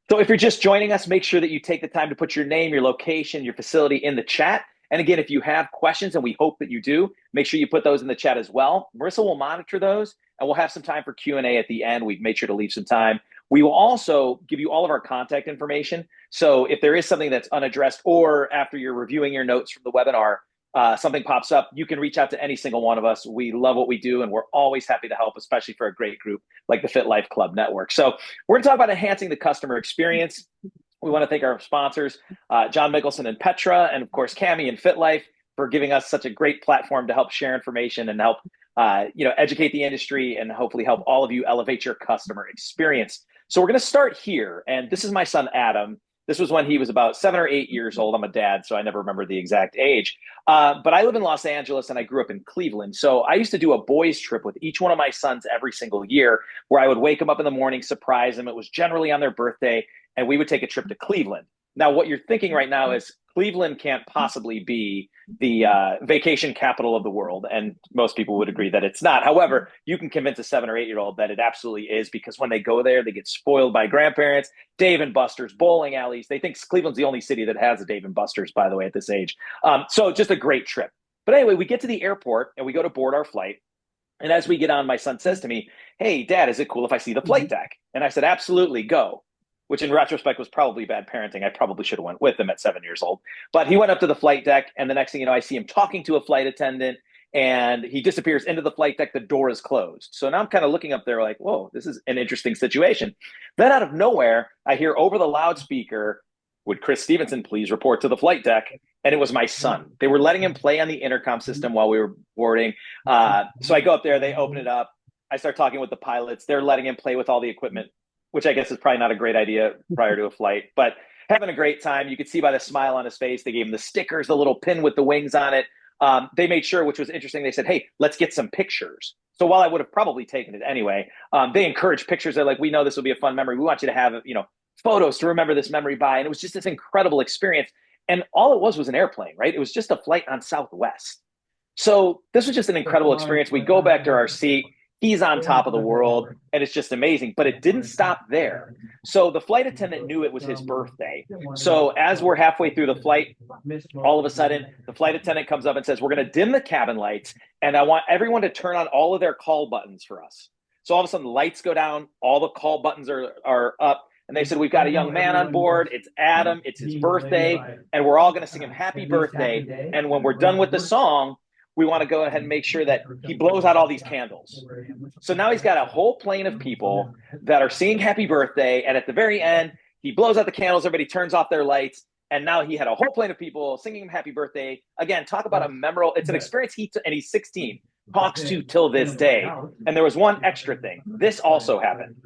So if you're just joining us, make sure that you take the time to put your name, your location, your facility in the chat. And again, if you have questions, and we hope that you do, make sure you put those in the chat as well. Marisa will monitor those, and we'll have some time for Q&A at the end. We've made sure to leave some time. We will also give you all of our contact information. So if there is something that's unaddressed, or after you're reviewing your notes from the webinar, something pops up, you can reach out to any single one of us. We love what we do, and we're always happy to help, especially for a great group like the FitLife Club Network. So we're going to talk about enhancing the customer experience. We want to thank our sponsors, John Mickelson and Petra, and of course, Cami and FitLife, for giving us such a great platform to help share information and help educate the industry, and hopefully help all of you elevate your customer experience. So we're going to start here. And this is my son, Adam. This was when he was about 7 or 8 years old. I'm a dad, so I never remember the exact age. But I live in Los Angeles, and I grew up in Cleveland. So I used to do a boys trip with each one of my sons every single year, where I would wake them up in the morning, surprise them. It was generally on their birthday, and we would take a trip to Cleveland. Now, what you're thinking right now is Cleveland can't possibly be the vacation capital of the world. And most people would agree that it's not. However, you can convince a 7 or 8 year old that it absolutely is, because when they go there, they get spoiled by grandparents, Dave and Buster's, bowling alleys. They think Cleveland's the only city that has a Dave and Buster's, by the way, at this age. So just a great trip. But anyway, we get to the airport and we go to board our flight. And as we get on, my son says to me, "Hey, Dad, is it cool if I see the flight deck?" And I said, "Absolutely, go." Which in retrospect was probably bad parenting. I probably should have went with him at 7 years old. But he went up to the flight deck, and the next thing you know, I see him talking to a flight attendant, and he disappears into the flight deck. The door is closed. So now I'm kind of looking up there like, whoa, this is an interesting situation. Then out of nowhere, I hear over the loudspeaker, "Would Chris Stevenson please report to the flight deck?" And it was my son. They were letting him play on the intercom system while we were boarding. So I go up there, they open it up. I start talking with the pilots. They're letting him play with all the equipment, which I guess is probably not a great idea prior to a flight, but having a great time. You could see by the smile on his face. They gave him the stickers, the little pin with the wings on it. They made sure, which was interesting, they said, "Hey, let's get some pictures." So while I would have probably taken it anyway, they encouraged pictures. They're like, "We know this will be a fun memory. We want you to have, photos to remember this memory by." And it was just this incredible experience. And all it was an airplane, right? It was just a flight on Southwest. So this was just an incredible experience. We go back to our seat. He's on top of the world, and it's just amazing. But it didn't stop there. So the flight attendant knew it was his birthday. So as we're halfway through the flight, all of a sudden, the flight attendant comes up and says, "We're going to dim the cabin lights, and I want everyone to turn on all of their call buttons for us." So all of a sudden, the lights go down, all the call buttons are up. And they said, "We've got a young man on board. It's Adam. It's his birthday. And we're all going to sing him happy birthday. And when we're done with the song, we want to go ahead and make sure that he blows out all these candles." So now he's got a whole plane of people that are singing happy birthday. And at the very end, he blows out the candles. Everybody turns off their lights. And now he had a whole plane of people singing him happy birthday. Again, talk about a memorable, it's an experience and he's 16, talks to till this day. And there was one extra thing. This also happened.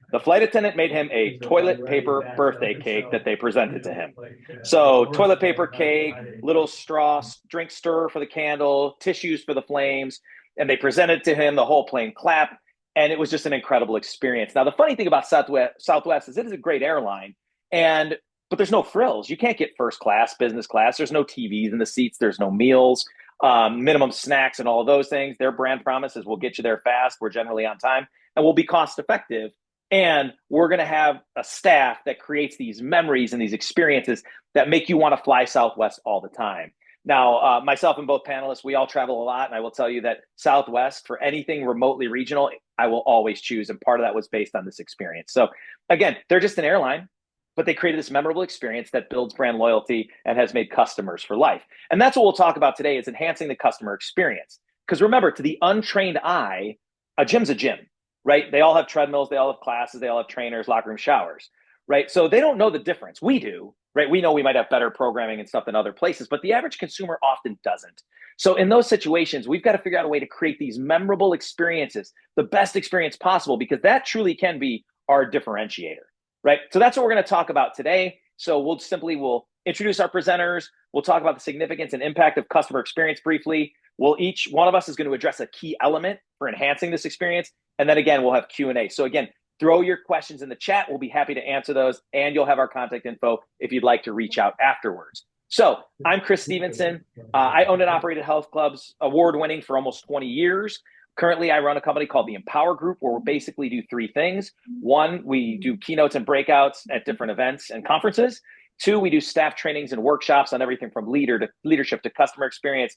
The flight attendant made him a toilet paper birthday cake that they presented to him. So toilet paper cake, little straw, drink stirrer for the candle, tissues for the flames, and they presented to him. The whole plane clapped, and it was just an incredible experience. Now, the funny thing about Southwest is it is a great airline, but there's no frills. You can't get first class, business class. There's no TVs in the seats. There's no meals, minimum snacks, and all of those things. Their brand promise is we'll get you there fast. We're generally on time, and we'll be cost effective. And we're going to have a staff that creates these memories and these experiences that make you want to fly Southwest all the time. Now, myself and both panelists, we all travel a lot. And I will tell you that Southwest, for anything remotely regional, I will always choose. And part of that was based on this experience. So again, they're just an airline, but they created this memorable experience that builds brand loyalty and has made customers for life. And that's what we'll talk about today, is enhancing the customer experience. Because remember, to the untrained eye, a gym's a gym. Right? They all have treadmills, they all have classes, they all have trainers, locker room, showers, right? So they don't know the difference. We do, right? We know we might have better programming and stuff than other places, but the average consumer often doesn't. So in those situations, we've got to figure out a way to create these memorable experiences, the best experience possible, because that truly can be our differentiator, right? So that's what we're going to talk about today. So we'll introduce our presenters. We'll talk about the significance and impact of customer experience briefly. Each one of us is going to address a key element for enhancing this experience. And then again, we'll have Q&A. So again, throw your questions in the chat. We'll be happy to answer those. And you'll have our contact info if you'd like to reach out afterwards. So I'm Chris Stevenson. I owned and operated health clubs, award-winning for almost 20 years. Currently, I run a company called the Empower Group, where we basically do three things. One, we do keynotes and breakouts at different events and conferences. Two, we do staff trainings and workshops on everything from leadership to customer experience,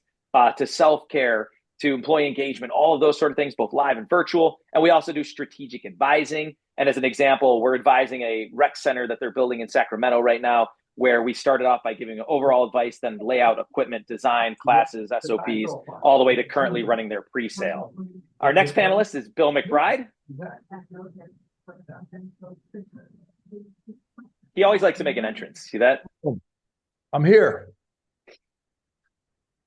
to self-care, to employee engagement, all of those sort of things, both live and virtual. And we also do strategic advising. And as an example, we're advising a rec center that they're building in Sacramento right now, where we started off by giving overall advice, then layout, equipment, design, classes, SOPs, all the way to currently running their pre-sale. Our next panelist is Bill McBride. He always likes to make an entrance. See that? I'm here.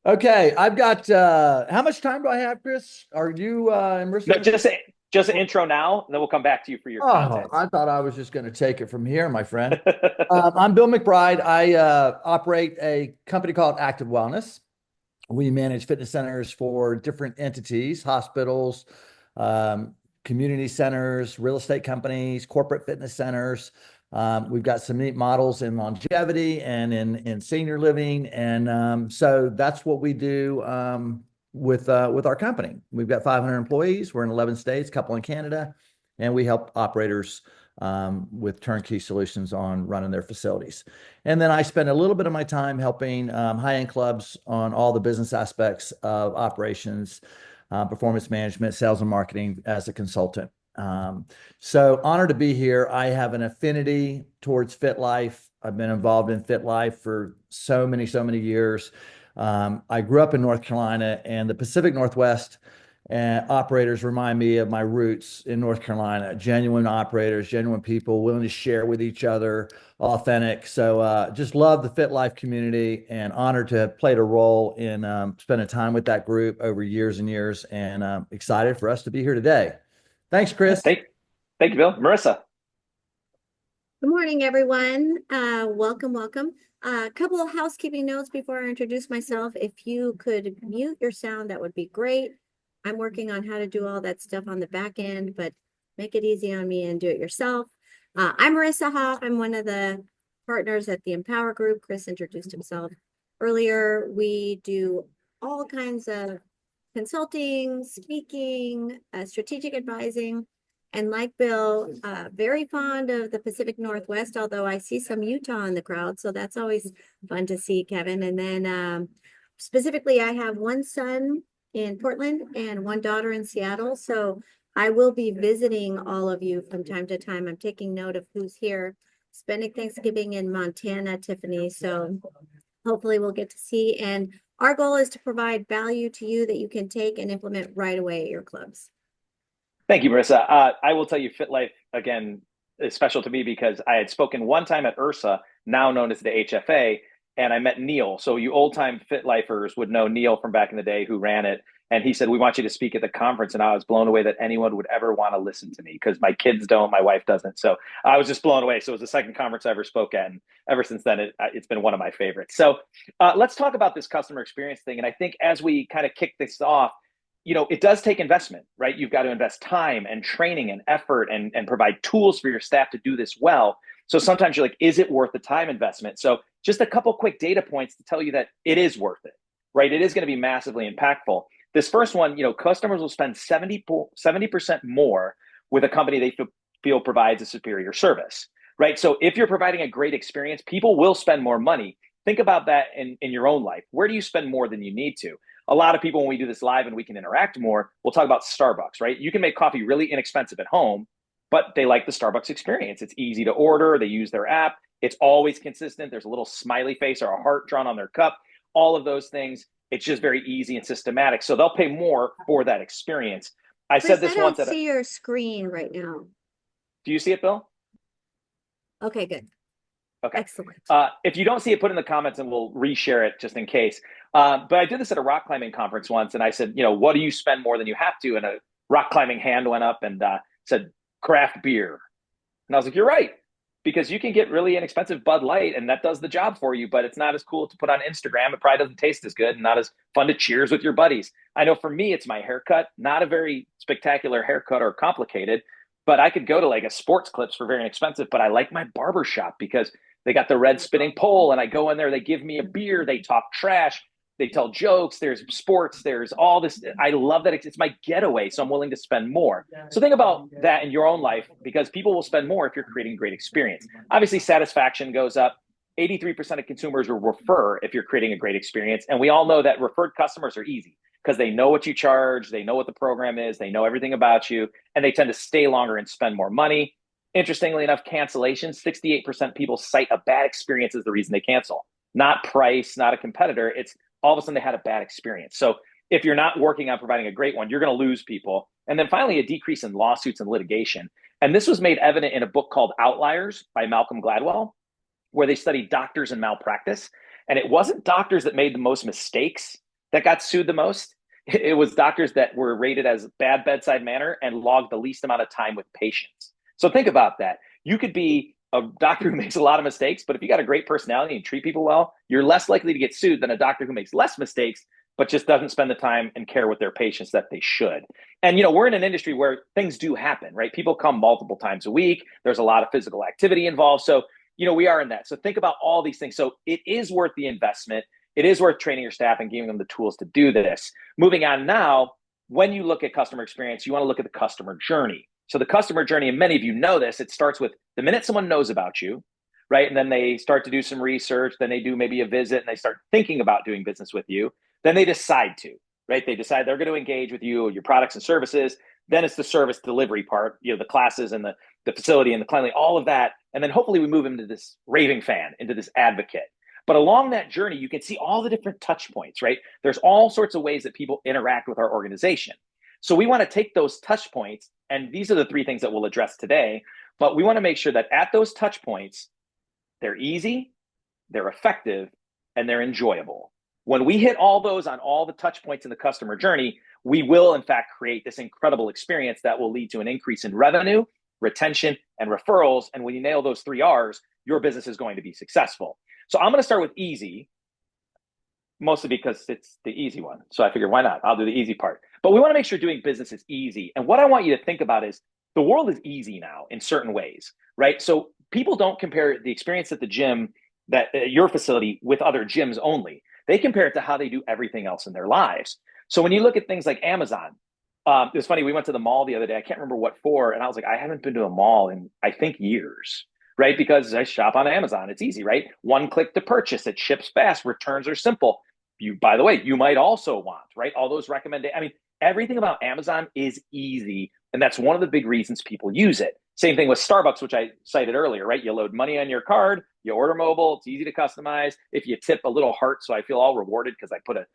Okay, I've got, how much time do I have, Chris? Are you and Marisa? No, just an intro now, and then we'll come back to you for your content. I thought I was just going to take it from here, my friend. I'm Bill McBride. I operate a company called Active Wellness. We manage fitness centers for different entities, hospitals, community centers, real estate companies, corporate fitness centers. We've got some neat models in longevity and in senior living. And so that's what we do with our company. We've got 500 employees. We're in 11 states, a couple in Canada, and we help operators with turnkey solutions on running their facilities. And then I spend a little bit of my time helping high-end clubs on all the business aspects of operations, performance management, sales and marketing as a consultant. So honored to be here. I have an affinity towards FitLife. I've been involved in FitLife for so many years. I grew up in North Carolina, and the Pacific Northwest operators remind me of my roots in North Carolina. Genuine operators, genuine people, willing to share with each other, authentic. So just love the FitLife community, and honored to have played a role in spending time with that group over years and years, and excited for us to be here today. Thanks, Chris. Thank you, Bill. Marisa. Good morning, everyone. Welcome. A couple of housekeeping notes before I introduce myself. If you could mute your sound, that would be great. I'm working on how to do all that stuff on the back end, but make it easy on me and do it yourself. I'm Marisa Hoff. I'm one of the partners at the Empower Group. Chris introduced himself earlier. We do all kinds of consulting, speaking, strategic advising. And like Bill, very fond of the Pacific Northwest, although I see some Utah in the crowd. So that's always fun to see, Kevin. And then specifically, I have one son in Portland and one daughter in Seattle. So I will be visiting all of you from time to time. I'm taking note of who's here. Spending Thanksgiving in Montana, Tiffany. So hopefully we'll get to see. And our goal is to provide value to you that you can take and implement right away at your clubs. Thank you, Marisa. I will tell you, FitLife, again, is special to me because I had spoken one time at URSA, now known as the HFA, and I met Neil. So you old-time FitLifers would know Neil from back in the day who ran it. And he said, we want you to speak at the conference. And I was blown away that anyone would ever want to listen to me, because my kids don't, my wife doesn't. So I was just blown away. So it was the second conference I ever spoke at. And ever since then, it's been one of my favorites. So let's talk about this customer experience thing. And I think as we kind of kick this off, it does take investment, right? You've got to invest time and training and effort and provide tools for your staff to do this well. So sometimes you're like, is it worth the time investment? So just a couple quick data points to tell you that it is worth it, right? It is going to be massively impactful. This first one, customers will spend 70% more with a company they feel provides a superior service, right? So if you're providing a great experience, people will spend more money. Think about that in your own life. Where do you spend more than you need to? A lot of people, when we do this live and we can interact more, we'll talk about Starbucks, right? You can make coffee really inexpensive at home, but they like the Starbucks experience. It's easy to order. They use their app. It's always consistent. There's a little smiley face or a heart drawn on their cup. All of those things. It's just very easy and systematic. So they'll pay more for that experience. I said this once. I don't see your screen right now. Do you see it, Bill? Okay, good. Okay. Excellent. If you don't see it, put in the comments and we'll reshare it just in case. But I did this at a rock climbing conference once, and I said, what do you spend more than you have to? And a rock climbing hand went up and said, craft beer. And I was like, you're right, because you can get really inexpensive Bud Light and that does the job for you, but it's not as cool to put on Instagram. It probably doesn't taste as good and not as fun to cheers with your buddies. I know for me, it's my haircut, not a very spectacular haircut or complicated, but I could go to like a Sports Clips for very inexpensive, but I like my barber shop because they got the red spinning pole and I go in there, they give me a beer, they talk trash. they tell jokes, there's sports, there's all this. I love that it's my getaway, so I'm willing to spend more. So think about that in your own life, because people will spend more if you're creating a great experience. Obviously, satisfaction goes up. 83% of consumers will refer if you're creating a great experience. And we all know that referred customers are easy because they know what you charge, they know what the program is, they know everything about you, and they tend to stay longer and spend more money. Interestingly enough, cancellations, 68% people cite a bad experience as the reason they cancel. Not price, not a competitor. It's all of a sudden they had a bad experience. So if you're not working on providing a great one, you're going to lose people. And then finally, a decrease in lawsuits and litigation. And this was made evident in a book called Outliers by Malcolm Gladwell, where they studied doctors and malpractice. And it wasn't doctors that made the most mistakes that got sued the most. It was doctors that were rated as bad bedside manner and logged the least amount of time with patients. So think about that. You could be a doctor who makes a lot of mistakes, but if you got a great personality and treat people well, you're less likely to get sued than a doctor who makes less mistakes, but just doesn't spend the time and care with their patients that they should. And, we're in an industry where things do happen, right? People come multiple times a week. There's a lot of physical activity involved. So, we are in that. So think about all these things. So it is worth the investment. It is worth training your staff and giving them the tools to do this. Moving on now, when you look at customer experience, you want to look at the customer journey. So the customer journey, and many of you know this, it starts with the minute someone knows about you, right? And then they start to do some research, then they do maybe a visit and they start thinking about doing business with you. Then they decide to, right? They decide they're going to engage with you, your products and services. Then it's the service delivery part, the classes and the facility and the cleanliness, all of that. And then hopefully we move into this raving fan, into this advocate. But along that journey, you can see all the different touch points, right? There's all sorts of ways that people interact with our organization. So we want to take those touch points, and these are the 3 things that we'll address today, but we want to make sure that at those touch points, they're easy, they're effective, and they're enjoyable. When we hit all those on all the touch points in the customer journey, we will in fact create this incredible experience that will lead to an increase in revenue, retention, and referrals. And when you nail those 3 R's, your business is going to be successful. So I'm going to start with easy, mostly because it's the easy one. So I figured, why not? I'll do the easy part. But we want to make sure doing business is easy. And what I want you to think about is the world is easy now in certain ways, right? So people don't compare the experience at the gym, that your facility, with other gyms only. They compare it to how they do everything else in their lives. So when you look at things like Amazon, it was funny, we went to the mall the other day. I can't remember what for. And I was like, I haven't been to a mall in, I think, years, right? Because I shop on Amazon. It's easy, right? One click to purchase. It ships fast. Returns are simple. By the way, you might also want, right? All those recommendations. Everything about Amazon is easy. And that's one of the big reasons people use it. Same thing with Starbucks, which I cited earlier, right? You load money on your card, you order mobile, it's easy to customize. If you tip a little heart, so I feel all rewarded because I put a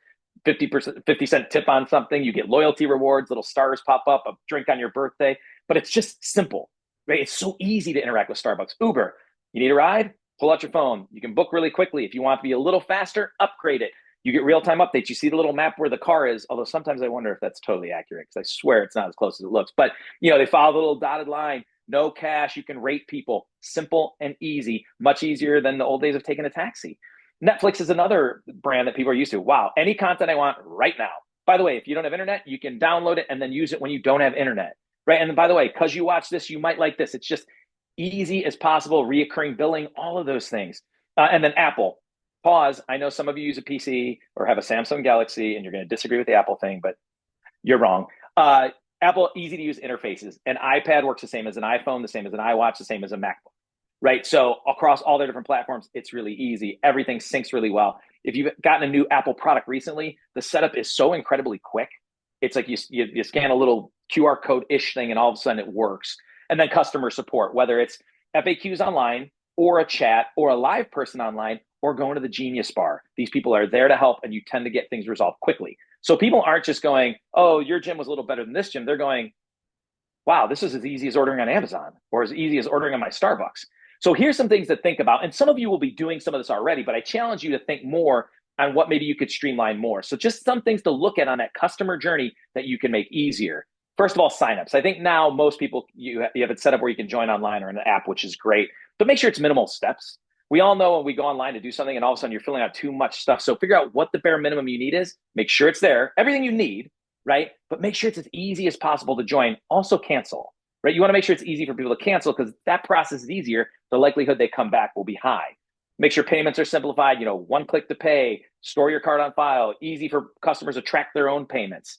50-cent tip on something, you get loyalty rewards, little stars pop up, a drink on your birthday, but it's just simple, right? It's so easy to interact with Starbucks. Uber, you need a ride? Pull out your phone. You can book really quickly. If you want to be a little faster, upgrade it. You get real-time updates. You see the little map where the car is, although sometimes I wonder if that's totally accurate because I swear it's not as close as it looks. But, they follow the little dotted line. No cash. You can rate people. Simple and easy. Much easier than the old days of taking a taxi. Netflix is another brand that people are used to. Wow, any content I want right now. By the way, if you don't have internet, you can download it and then use it when you don't have internet, right? And by the way, because you watch this, you might like this. It's just easy as possible, reoccurring billing, all of those things. And then Apple. Pause. I know some of you use a PC or have a Samsung Galaxy and you're going to disagree with the Apple thing, but you're wrong. Apple, easy to use interfaces. An iPad works the same as an iPhone, the same as an iWatch, the same as a MacBook, right? So across all their different platforms, it's really easy. Everything syncs really well. If you've gotten a new Apple product recently, the setup is so incredibly quick. It's like you scan a little QR code-ish thing and all of a sudden it works. And then customer support, whether it's FAQs online or a chat or a live person online, or going to the Genius Bar. These people are there to help and you tend to get things resolved quickly. So people aren't just going, oh, your gym was a little better than this gym. They're going, wow, this is as easy as ordering on Amazon or as easy as ordering on my Starbucks. So here's some things to think about. And some of you will be doing some of this already, but I challenge you to think more on what maybe you could streamline more. So just some things to look at on that customer journey that you can make easier. First of all, signups. I think now most people, you have it set up where you can join online or in an app, which is great, but make sure it's minimal steps. We all know when we go online to do something and all of a sudden you're filling out too much stuff. So figure out what the bare minimum you need is, make sure it's there, everything you need, right? But make sure it's as easy as possible to join. Also cancel, right? You want to make sure it's easy for people to cancel because that process is easier. The likelihood they come back will be high. make sure payments are simplified, one click to pay, store your card on file, easy for customers to track their own payments,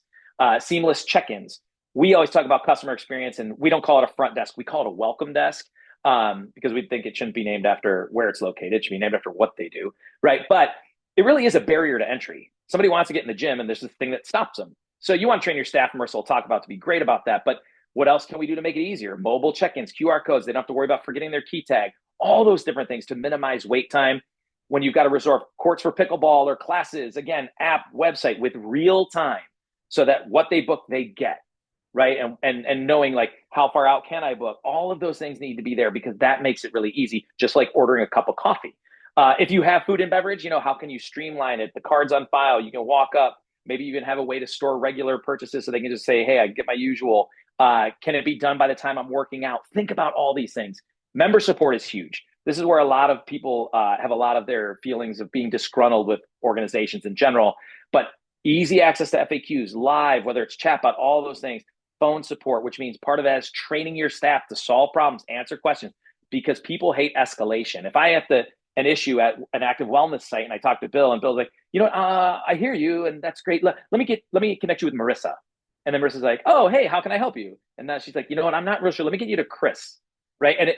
seamless check-ins. We always talk about customer experience, and we don't call it a front desk. We call it a welcome desk, because we think it shouldn't be named after where it's located. It should be named after what they do, right? But it really is a barrier to entry. Somebody wants to get in the gym, and there's this thing that stops them. So you want to train your staff, Marisa will talk about, to be great about that. But what else can we do to make it easier? Mobile check-ins, QR codes. They don't have to worry about forgetting their key tag. All those different things to minimize wait time when you've got to reserve courts for pickleball or classes. Again, app, website with real time, so that what they book, they get, right? And knowing like how far out can I book? All of those things need to be there, because that makes it really easy, just like ordering a cup of coffee. If you have food and beverage, how can you streamline it? The card's on file. You can walk up. Maybe you can have a way to store regular purchases, so they can just say, hey, I get my usual. Can it be done by the time I'm working out? Think about all these things. Member support is huge. This is where a lot of people have a lot of their feelings of being disgruntled with organizations in general. But easy access to FAQs, live, whether it's chatbot, all those things, phone support, which means part of that is training your staff to solve problems, answer questions, because people hate escalation. If I have an issue at an active wellness site and I talk to Bill, and Bill's like, I hear you, and that's great. Let me connect you with Marisa. And then Marissa's like, oh, hey, how can I help you? And then she's like, I'm not real sure. Let me get you to Chris, right? And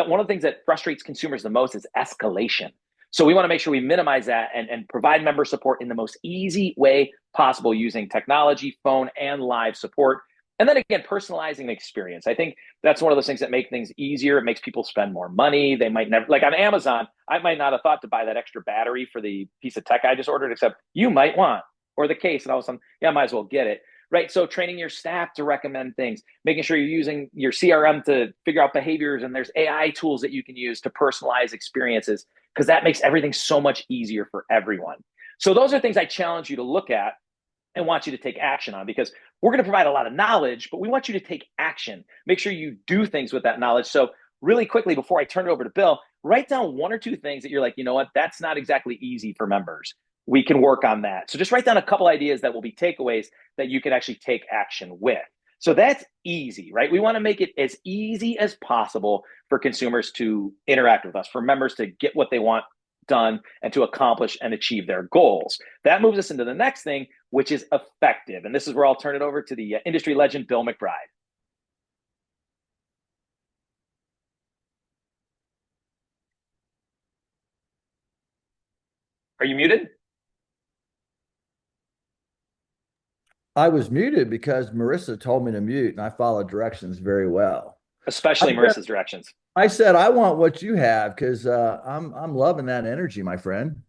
one of the things that frustrates consumers the most is escalation. So we want to make sure we minimize that and provide member support in the most easy way possible, using technology, phone, and live support. And then again, personalizing the experience. I think that's one of those things that make things easier. It makes people spend more money. They might never, like on Amazon, I might not have thought to buy that extra battery for the piece of tech I just ordered, except you might want, or the case, and all of a sudden, I might as well get it. Right. So training your staff to recommend things, making sure you're using your CRM to figure out behaviors, and there's AI tools that you can use to personalize experiences, because that makes everything so much easier for everyone. So those are things I challenge you to look at and want you to take action on, because we're going to provide a lot of knowledge, but we want you to take action. Make sure you do things with that knowledge. So really quickly, before I turn it over to Bill, write down one or two things that you're like, that's not exactly easy for members. We can work on that. So just write down a couple ideas that will be takeaways that you can actually take action with. So that's easy, right? We want to make it as easy as possible for consumers to interact with us, for members to get what they want done, and to accomplish and achieve their goals. That moves us into the next thing, which is effective. And this is where I'll turn it over to the industry legend, Bill McBride. Are you muted? I was muted because Marisa told me to mute, and I followed directions very well. Especially Marissa's directions. I said, I want what you have, because I'm loving that energy, my friend.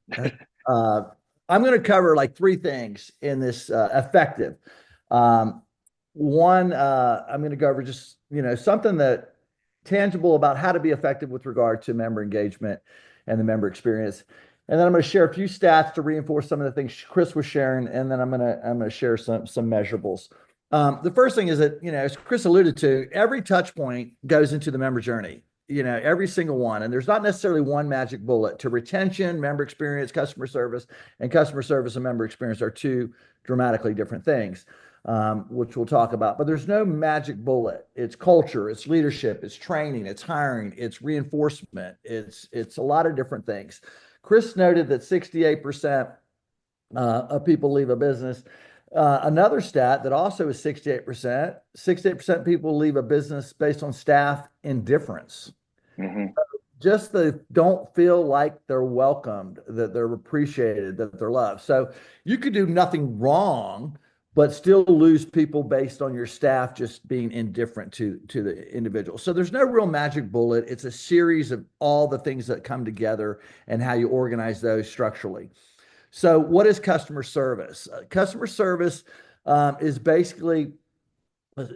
I'm going to cover like three things in this effective. One, I'm going to go over just, something that tangible about how to be effective with regard to member engagement and the member experience. And then I'm going to share a few stats to reinforce some of the things Chris was sharing, and then I'm going to share some measurables. The first thing is that, as Chris alluded to, every touch point goes into the member journey, every single one. And there's not necessarily one magic bullet to retention, member experience, customer service, and member experience are two dramatically different things, which we'll talk about. But there's no magic bullet. It's culture, it's leadership, it's training, it's hiring, it's reinforcement. It's a lot of different things. Chris noted that 68% of people leave a business. Another stat that also is 68% of people leave a business based on staff indifference. Mm-hmm. Just don't feel like they're welcomed, that they're appreciated, that they're loved. So you could do nothing wrong, but still lose people based on your staff just being indifferent to the individual. So there's no real magic bullet. It's a series of all the things that come together and how you organize those structurally. So what is customer service? Customer service is basically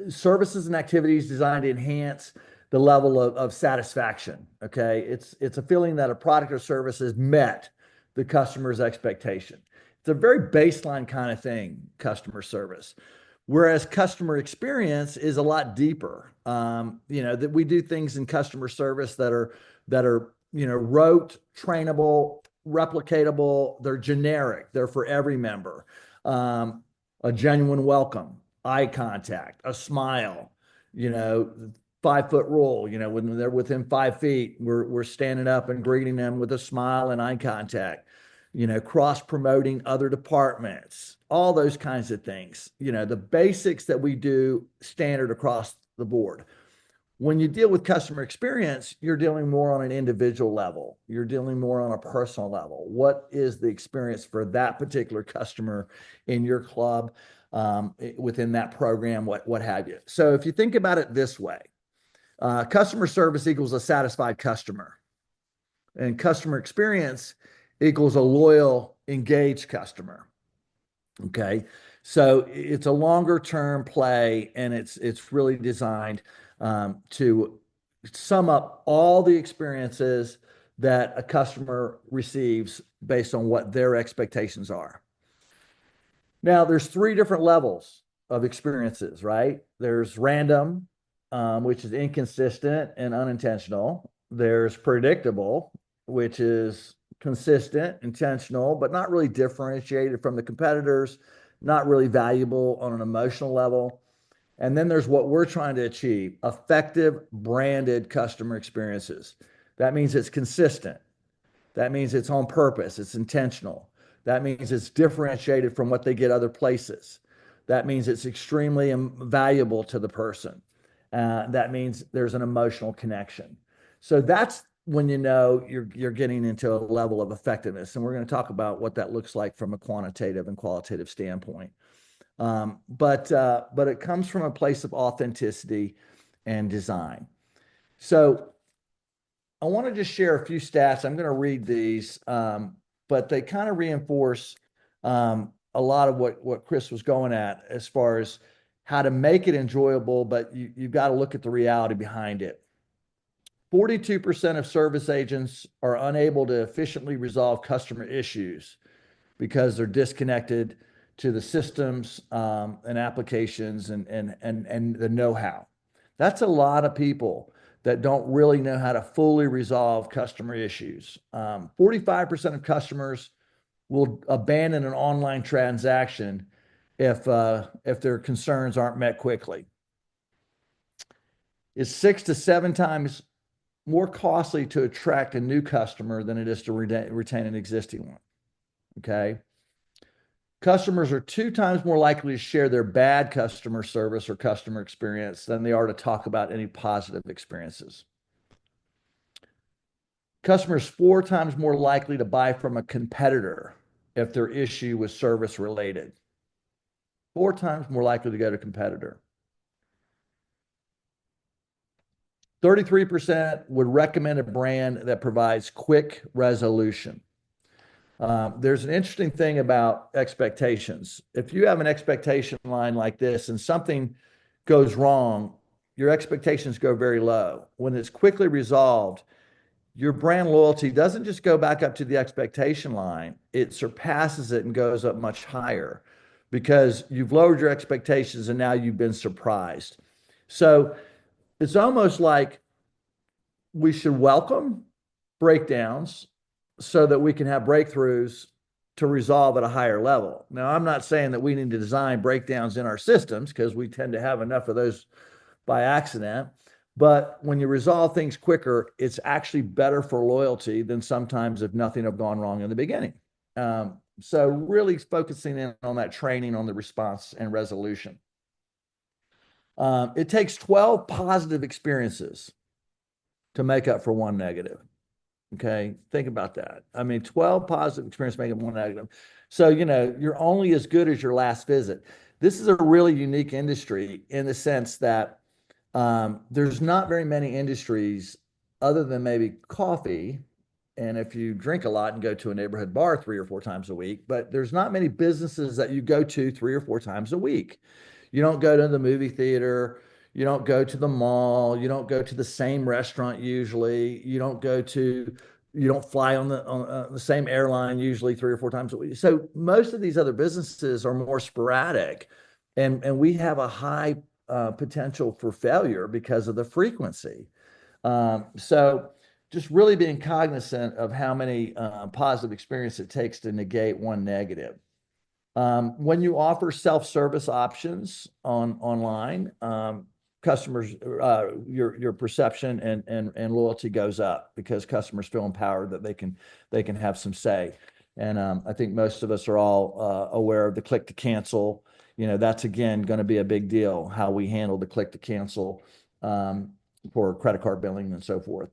services and activities designed to enhance the level of satisfaction. Okay. It's a feeling that a product or service has met the customer's expectation. It's a very baseline kind of thing, customer service. Whereas customer experience is a lot deeper. That we do things in customer service that are rote, trainable, replicatable. They're generic. They're for every member. A genuine welcome, eye contact, a smile, 5-foot rule. When they're within 5 feet, we're standing up and greeting them with a smile and eye contact. Cross promoting other departments, all those kinds of things. The basics that we do standard across the board. When you deal with customer experience, you're dealing more on an individual level. You're dealing more on a personal level. What is the experience for that particular customer in your club, within that program, what have you? So if you think about it this way, customer service equals a satisfied customer, and customer experience equals a loyal, engaged customer. Okay. So it's a longer term play, and it's really designed to sum up all the experiences that a customer receives based on what their expectations are. Now, there's 3 different levels of experiences, right? There's random, which is inconsistent and unintentional. There's predictable, which is consistent, intentional, but not really differentiated from the competitors, not really valuable on an emotional level. And then there's what we're trying to achieve, effective branded customer experiences. That means it's consistent. That means it's on purpose. It's intentional. That means it's differentiated from what they get other places. That means it's extremely valuable to the person. That means there's an emotional connection. So that's when you're getting into a level of effectiveness. And we're going to talk about what that looks like from a quantitative and qualitative standpoint. But it comes from a place of authenticity and design. So I want to just share a few stats. I'm going to read these, but they kind of reinforce a lot of what Chris was going at as far as how to make it enjoyable, but you've got to look at the reality behind it. 42% of service agents are unable to efficiently resolve customer issues because they're disconnected to the systems and applications and the know-how. That's a lot of people that don't really know how to fully resolve customer issues. 45% of customers will abandon an online transaction if their concerns aren't met quickly. It's 6 to 7 times more costly to attract a new customer than it is to retain an existing one. Okay. Customers are 2 times more likely to share their bad customer service or customer experience than they are to talk about any positive experiences. Customers 4 times more likely to buy from a competitor if their issue was service related. 4 times more likely to go to a competitor. 33% would recommend a brand that provides quick resolution. There's an interesting thing about expectations. If you have an expectation line like this and something goes wrong, your expectations go very low. When it's quickly resolved, your brand loyalty doesn't just go back up to the expectation line, it surpasses it and goes up much higher because you've lowered your expectations and now you've been surprised. So it's almost like we should welcome breakdowns so that we can have breakthroughs to resolve at a higher level. Now, I'm not saying that we need to design breakdowns in our systems because we tend to have enough of those by accident. But when you resolve things quicker, it's actually better for loyalty than sometimes if nothing had gone wrong in the beginning. So really focusing in on that training on the response and resolution. It takes 12 positive experiences to make up for 1 negative. Okay, think about that. I mean, 12 positive experiences make up 1 negative. So, you're only as good as your last visit. This is a really unique industry in the sense that there's not very many industries other than maybe coffee. And if you drink a lot and go to a neighborhood bar 3 or 4 times a week, but there's not many businesses that you go to 3 or 4 times a week. You don't go to the movie theater. You don't go to the mall. You don't go to the same restaurant usually. You don't fly on the same airline usually 3 or 4 times a week. So most of these other businesses are more sporadic, and we have a high potential for failure because of the frequency. So just really being cognizant of how many positive experiences it takes to negate 1 negative. When you offer self-service options online, customers, your perception and loyalty goes up because customers feel empowered that they can have some say. And I think most of us are all aware of the click to cancel. That's again going to be a big deal, how we handle the click to cancel for credit card billing and so forth.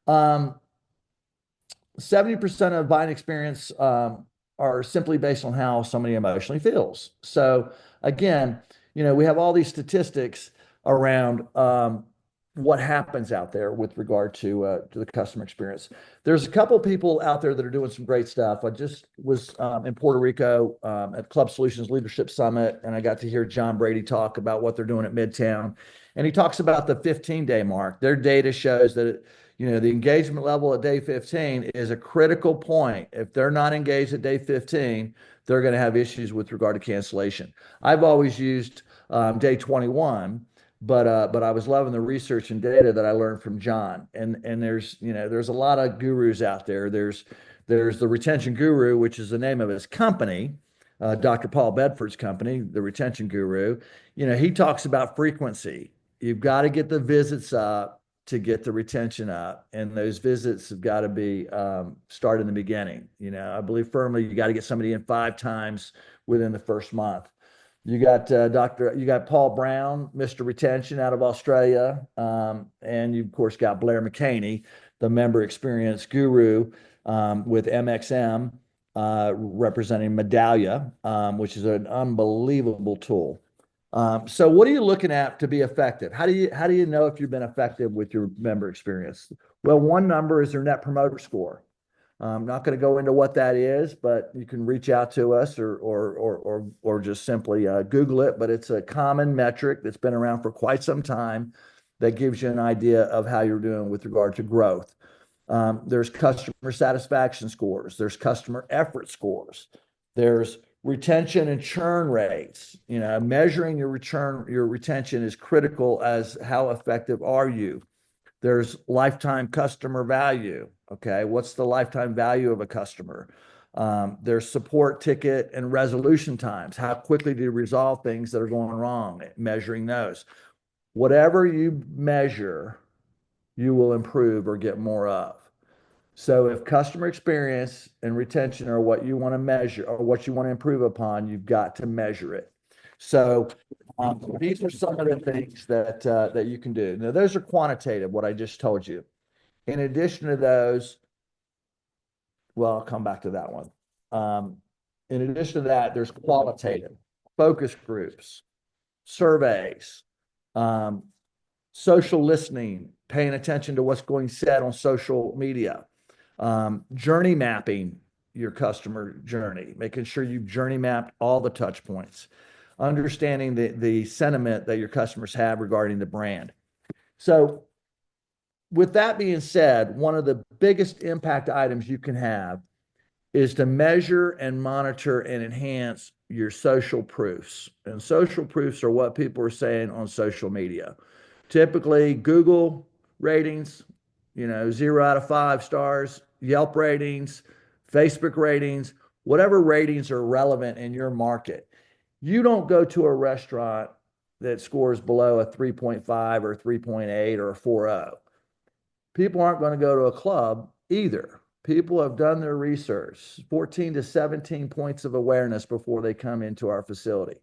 70% of buying experience are simply based on how somebody emotionally feels. So again, we have all these statistics around what happens out there with regard to the customer experience. There's a couple people out there that are doing some great stuff. I just was in Puerto Rico at Club Solutions Leadership Summit, and I got to hear John Brady talk about what they're doing at Midtown. And he talks about the 15-day mark. Their data shows that the engagement level at day 15 is a critical point. If they're not engaged at day 15, they're going to have issues with regard to cancellation. I've always used day 21. But I was loving the research and data that I learned from John. And there's a lot of gurus out there. There's the Retention Guru, which is the name of his company, Dr. Paul Bedford's company, the Retention Guru. He talks about frequency. You've got to get the visits up to get the retention up, and those visits have got to be start in the beginning. I believe firmly you got to get somebody in 5 times within the first month. You got Paul Brown, Mr. Retention out of Australia. And you, of course, got Blair McCaney, the member experience guru with MXM, representing Medallia, which is an unbelievable tool. So what are you looking at to be effective? How do you know if you've been effective with your member experience? Well, one number is their Net Promoter Score. I'm not going to go into what that is, but you can reach out to us or just simply Google it. But it's a common metric that's been around for quite some time that gives you an idea of how you're doing with regard to growth. There's customer satisfaction scores. There's customer effort scores. There's retention and churn rates. Measuring your retention is critical as how effective are you. There's lifetime customer value. Okay, what's the lifetime value of a customer? There's support ticket and resolution times. How quickly do you resolve things that are going wrong? Measuring those. Whatever you measure, you will improve or get more of. So if customer experience and retention are what you want to measure or what you want to improve upon, you've got to measure it. So these are some of the things that you can do. Now, those are quantitative, what I just told you. In addition to those, well, I'll come back to that one. In addition to that, there's qualitative, focus groups, surveys, social listening, paying attention to what's going said on social media, journey mapping your customer journey, making sure you've journey mapped all the touch points, understanding the sentiment that your customers have regarding the brand. So with that being said, one of the biggest impact items you can have is to measure and monitor and enhance your social proofs. And social proofs are what people are saying on social media. Typically, Google ratings, 0 out of 5 stars, Yelp ratings, Facebook ratings, whatever ratings are relevant in your market. You don't go to a restaurant that scores below a 3.5 or 3.8 or a 4.0. People aren't going to go to a club either. People have done their research, 14 to 17 points of awareness before they come into our facility.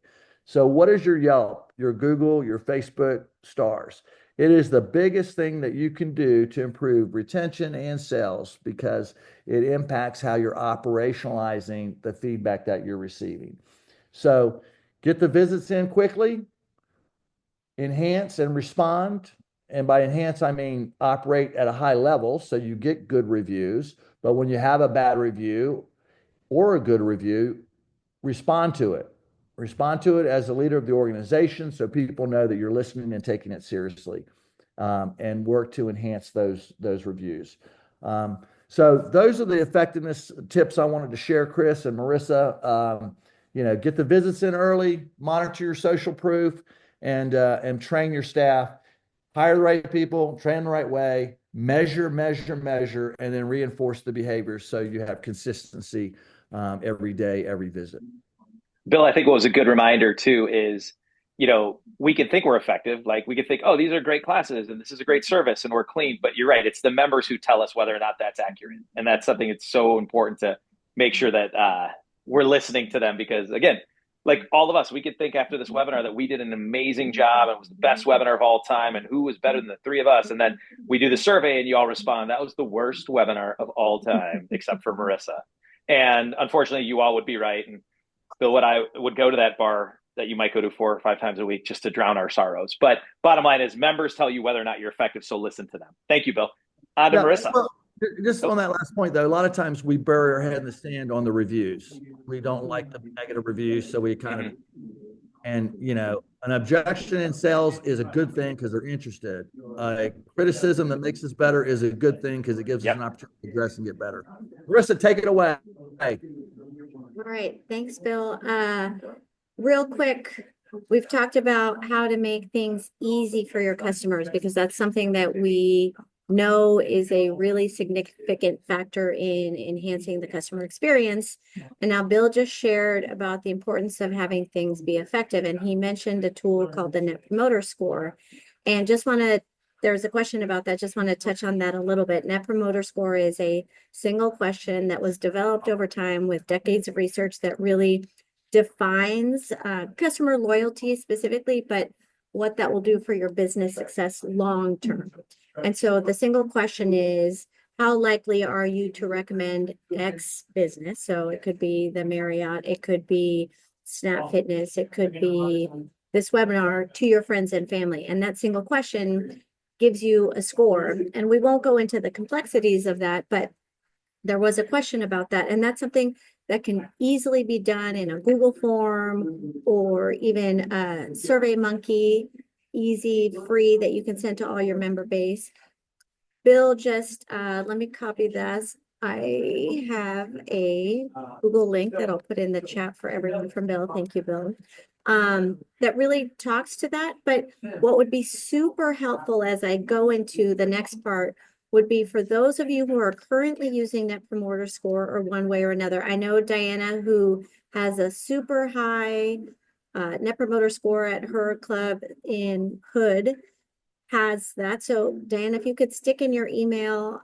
So what is your Yelp, your Google, your Facebook stars? It is the biggest thing that you can do to improve retention and sales because it impacts how you're operationalizing the feedback that you're receiving. So get the visits in quickly, enhance and respond. And by enhance, I mean operate at a high level so you get good reviews. But when you have a bad review or a good review, respond to it. Respond to it as a leader of the organization so people know that you're listening and taking it seriously, and work to enhance those reviews. So those are the effectiveness tips I wanted to share, Chris and Marisa. Get the visits in early, monitor your social proof, and train your staff. Hire the right people, train the right way, measure, and then reinforce the behavior so you have consistency every day, every visit. Bill, I think what was a good reminder too is we can think we're effective. Like we can think, oh, these are great classes and this is a great service and we're clean. But you're right. It's the members who tell us whether or not that's accurate. And that's something that's so important to make sure that we're listening to them because, again, like all of us, we could think after this webinar that we did an amazing job and it was the best webinar of all time and who was better than the three of us. And then we do the survey and you all respond, that was the worst webinar of all time, except for Marisa. And unfortunately, you all would be right. And Bill, I would go to that bar that you might go to 4 or 5 times a week just to drown our sorrows. But bottom line is members tell you whether or not you're effective. So listen to them. Thank you, Bill. On to Marisa. Well, just on that last point, though, a lot of times we bury our head in the sand on the reviews. We don't like the negative reviews. So we kind of, and an objection in sales is a good thing because they're interested. Criticism that makes us better is a good thing because it gives us an opportunity to address and get better. Marisa, take it away. All right. Thanks, Bill. Real quick, we've talked about how to make things easy for your customers because that's something that we know is a really significant factor in enhancing the customer experience. And now Bill just shared about the importance of having things be effective. And he mentioned a tool called the Net Promoter Score. And there's a question about that. Just want to touch on that a little bit. Net Promoter Score is a single question that was developed over time with decades of research that really defines customer loyalty specifically, but what that will do for your business success long term. And so the single question is, how likely are you to recommend X business? So it could be the Marriott, it could be Snap Fitness, it could be this webinar to your friends and family. And that single question gives you a score. And we won't go into the complexities of that, but there was a question about that. And that's something that can easily be done in a Google form or even a SurveyMonkey, easy, free, that you can send to all your member base. Bill just, let me copy this. I have a Google link that I'll put in the chat for everyone from Bill. Thank you, Bill. That really talks to that. But what would be super helpful as I go into the next part would be for those of you who are currently using Net Promoter Score or one way or another. I know Diana, who has a super high Net Promoter Score at her club in Hood, has that. So Diana, if you could stick in your email.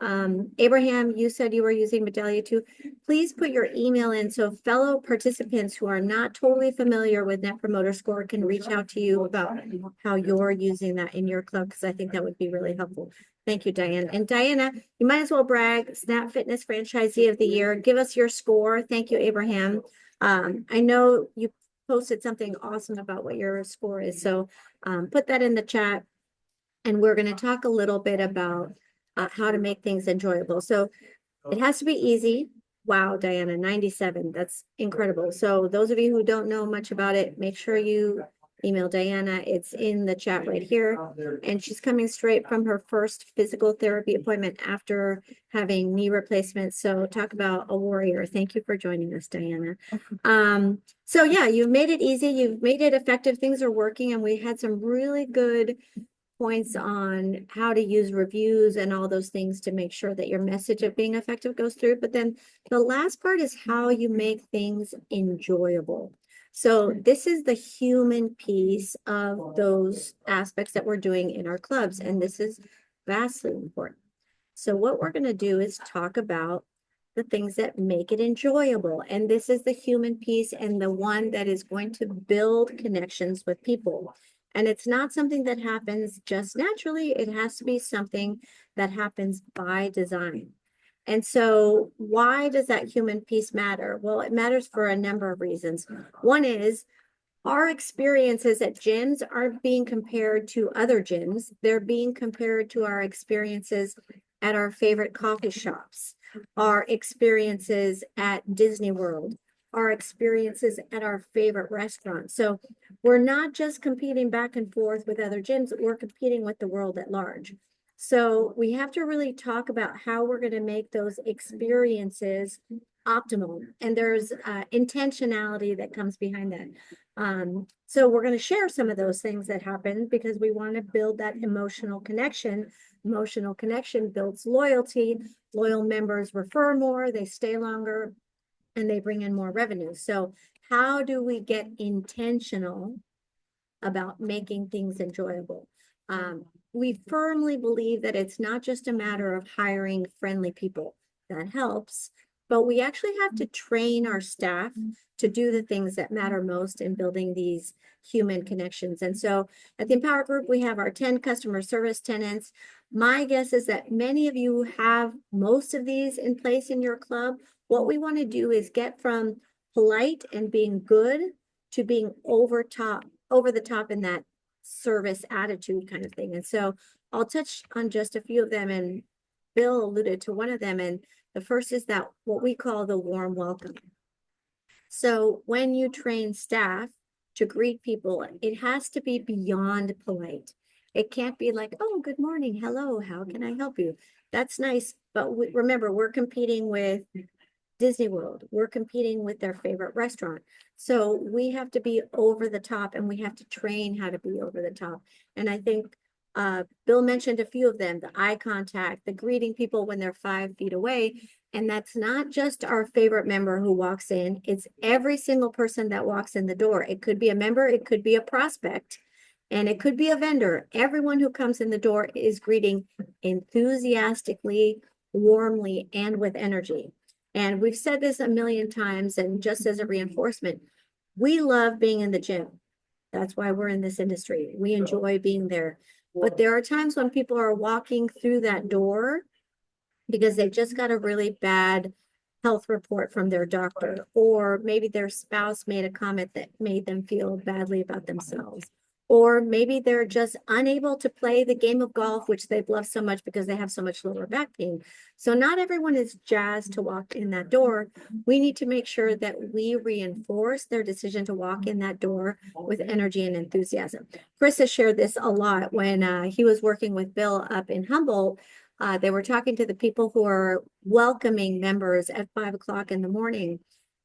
Abraham, you said you were using Medallia too. Please put your email in so fellow participants who are not totally familiar with Net Promoter Score can reach out to you about how you're using that in your club, because I think that would be really helpful. Thank you, Diane. And Diana, you might as well brag, Snap Fitness Franchisee of the Year. Give us your score. Thank you, Abraham. I know you posted something awesome about what your score is. So put that in the chat. And we're going to talk a little bit about how to make things enjoyable. So it has to be easy. Wow, Diana, 97. That's incredible. So those of you who don't know much about it, make sure you email Diana. It's in the chat right here. And she's coming straight from her first physical therapy appointment after having knee replacements. So talk about a warrior. Thank you for joining us, Diana. So yeah, you've made it easy. You've made it effective. Things are working. And we had some really good points on how to use reviews and all those things to make sure that your message of being effective goes through. But then the last part is how you make things enjoyable. So this is the human piece of those aspects that we're doing in our clubs. And this is vastly important. So what we're going to do is talk about the things that make it enjoyable. And this is the human piece and the one that is going to build connections with people. And it's not something that happens just naturally. It has to be something that happens by design. And so why does that human piece matter? Well, it matters for a number of reasons. One is our experiences at gyms aren't being compared to other gyms. They're being compared to our experiences at our favorite coffee shops, our experiences at Disney World, our experiences at our favorite restaurants. So we're not just competing back and forth with other gyms, we're competing with the world at large. So we have to really talk about how we're going to make those experiences optimal. And there's intentionality that comes behind that. So we're going to share some of those things that happen because we want to build that emotional connection. Emotional connection builds loyalty. Loyal members refer more, they stay longer, and they bring in more revenue. So how do we get intentional about making things enjoyable. We firmly believe that it's not just a matter of hiring friendly people. That helps, but we actually have to train our staff to do the things that matter most in building these human connections. And so at the Empower Group, we have our 10 customer service tenants. My guess is that many of you have most of these in place in your club. What we want to do is get from polite and being good to being over the top in that service attitude kind of thing. And so I'll touch on just a few of them, and Bill alluded to one of them. And the first is that what we call the warm welcome. So when you train staff to greet people, it has to be beyond polite. It can't be like, oh, good morning, hello, how can I help you? That's nice, but remember, we're competing with Disney World. We're competing with their favorite restaurant. So we have to be over the top, and we have to train how to be over the top. And I think Bill mentioned a few of them: the eye contact, the greeting people when they're 5 feet away. And that's not just our favorite member who walks in. It's every single person that walks in the door. It could be a member, it could be a prospect, and it could be a vendor. Everyone who comes in the door is greeting enthusiastically, warmly, and with energy. And we've said this a million times, and just as a reinforcement, we love being in the gym. That's why we're in this industry. We enjoy being there. But there are times when people are walking through that door because they just got a really bad health report from their doctor, or maybe their spouse made a comment that made them feel badly about themselves, or maybe they're just unable to play the game of golf, which they've loved so much because they have so much lower back pain. So not everyone is jazzed to walk in that door. We need to make sure that we reinforce their decision to walk in that door with energy and enthusiasm. Chris has shared this a lot when he was working with Bill up in Humboldt. They were talking to the people who are welcoming members at 5 o'clock in the morning.